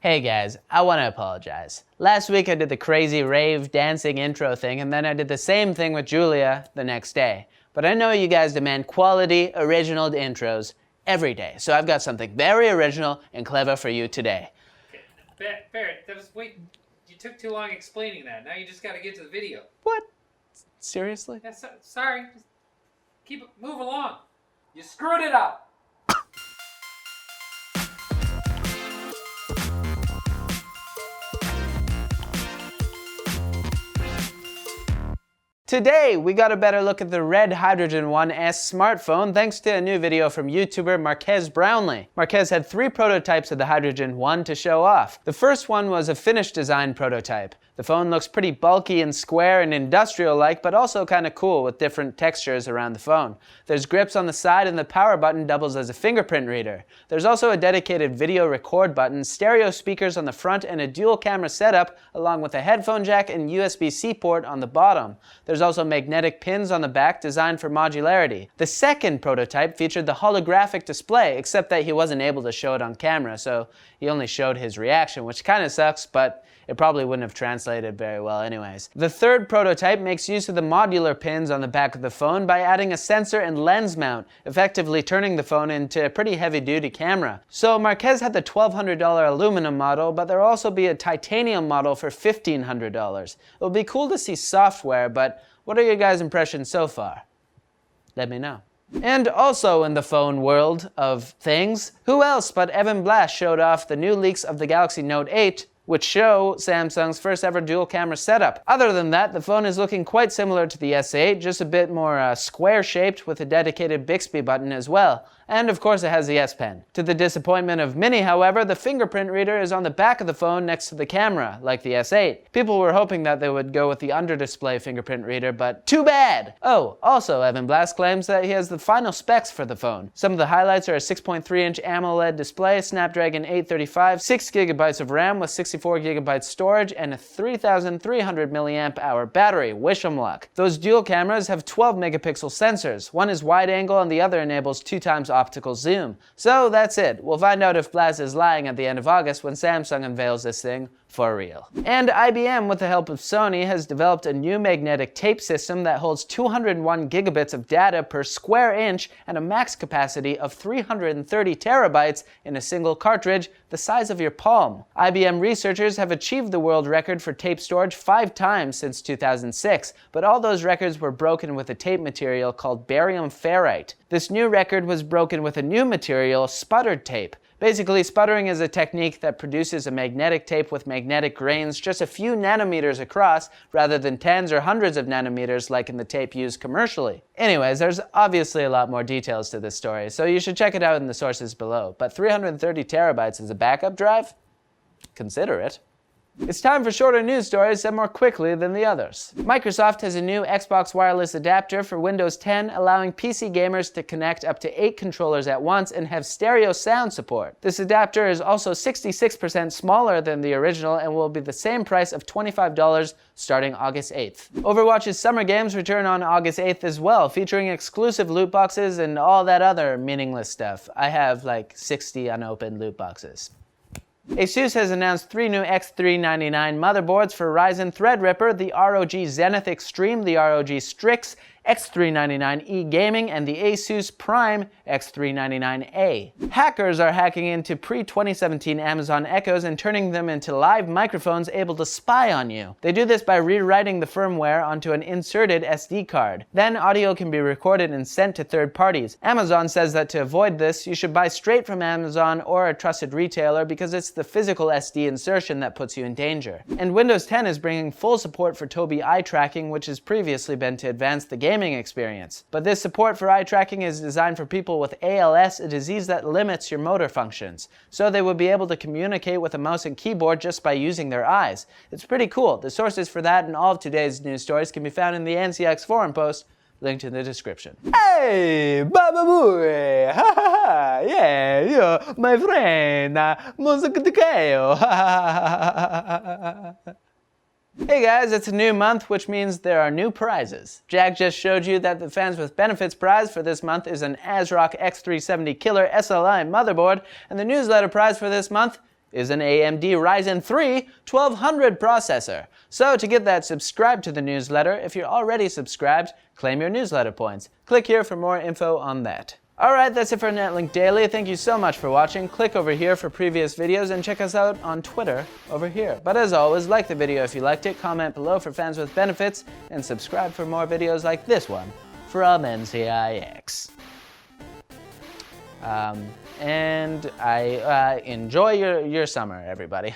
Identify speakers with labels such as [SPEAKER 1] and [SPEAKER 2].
[SPEAKER 1] Hey guys, I want to apologize. Last week I did the crazy rave dancing intro thing, and then I did the same thing with Julia the next day. But I know you guys demand quality, original intros every day, so I've got something very original and clever for you today.
[SPEAKER 2] Okay. Barret, you took too long explaining that. Now you just got to get to the video.
[SPEAKER 1] What? Seriously?
[SPEAKER 2] Yeah, sorry. Just move along. You screwed it up.
[SPEAKER 1] Today, we got a better look at the Red Hydrogen One S smartphone thanks to a new video from YouTuber Marques Brownlee. Marques had 3 prototypes of the Hydrogen One to show off. The first one was a finished design prototype. The phone looks pretty bulky and square and industrial-like, but also kind of cool with different textures around the phone. There's grips on the side and the power button doubles as a fingerprint reader. There's also a dedicated video record button, stereo speakers on the front, and a dual camera setup, along with a headphone jack and USB-C port on the bottom. There's also magnetic pins on the back designed for modularity. The second prototype featured the holographic display, except that he wasn't able to show it on camera, so he only showed his reaction, which kind of sucks, but it probably wouldn't have translated very well anyways. The third prototype makes use of the modular pins on the back of the phone by adding a sensor and lens mount, effectively turning the phone into a pretty heavy-duty camera. So Marques had the $1,200 aluminum model, but there'll also be a titanium model for $1,500. It'll be cool to see software, but what are your guys' impressions so far? Let me know. And also in the phone world of things, who else but Evan Blass showed off the new leaks of the Galaxy Note 8, which show Samsung's first ever dual camera setup. Other than that, the phone is looking quite similar to the S8, just a bit more square shaped with a dedicated Bixby button as well. And of course it has the S Pen. To the disappointment of many, however, the fingerprint reader is on the back of the phone next to the camera, like the S8. People were hoping that they would go with the under-display fingerprint reader, but too bad! Oh, also Evan Blass claims that he has the final specs for the phone. Some of the highlights are a 6.3-inch AMOLED display, Snapdragon 835, 6GB of RAM with 64GB storage, and a 3,300 mAh battery. Wish 'em luck. Those dual cameras have 12-megapixel sensors. One is wide angle and the other enables 2x optical zoom. So that's it. We'll find out if Blass is lying at the end of August when Samsung unveils this thing for real. And IBM, with the help of Sony, has developed a new magnetic tape system that holds 201 gigabits of data per square inch and a max capacity of 330 terabytes in a single cartridge the size of your palm. IBM researchers have achieved the world record for tape storage 5 times since 2006, but all those records were broken with a tape material called barium ferrite. This new record was broken with a new material, sputtered tape. Basically, sputtering is a technique that produces a magnetic tape with magnetic grains just a few nanometers across, rather than tens or hundreds of nanometers like in the tape used commercially. Anyways, there's obviously a lot more details to this story, so you should check it out in the sources below. But 330 terabytes as a backup drive? Consider it. It's time for shorter news stories said more quickly than the others. Microsoft has a new Xbox wireless adapter for Windows 10, allowing PC gamers to connect up to 8 controllers at once and have stereo sound support. This adapter is also 66% smaller than the original and will be the same price of $25 starting August 8th. Overwatch's summer games return on August 8th as well, featuring exclusive loot boxes and all that other meaningless stuff. I have like 60 unopened loot boxes. ASUS has announced 3 new X399 motherboards for Ryzen Threadripper, the ROG Zenith Extreme, the ROG Strix, X399E Gaming, and the ASUS Prime X399A. Hackers are hacking into pre-2017 Amazon Echoes and turning them into live microphones able to spy on you. They do this by rewriting the firmware onto an inserted SD card. Then audio can be recorded and sent to third parties. Amazon says that to avoid this, you should buy straight from Amazon or a trusted retailer because it's the physical SD insertion that puts you in danger. And Windows 10 is bringing full support for Tobii eye tracking, which has previously been to advance the gaming experience. But this support for eye tracking is designed for people with ALS, a disease that limits your motor functions. So they would be able to communicate with a mouse and keyboard just by using their eyes. It's pretty cool. The sources for that and all of today's news stories can be found in the NCX forum post, linked in the description. Hey, Baba Booey! Ha ha ha! Yeah, you're my friend! Musakutikayo! Ha ha ha! Hey guys, it's a new month, which means there are new prizes. Jack just showed you that the Fans with Benefits prize for this month is an ASRock X370 Killer SLI motherboard, and the newsletter prize for this month is an AMD Ryzen 3 1200 processor. So to get that, subscribe to the newsletter. If you're already subscribed, claim your newsletter points. Click here for more info on that. Alright, that's it for Netlink Daily. Thank you so much for watching. Click over here for previous videos and check us out on Twitter over here. But as always, like the video if you liked it, comment below for fans with benefits, and subscribe for more videos like this one from NCIX. And I enjoy your summer, everybody.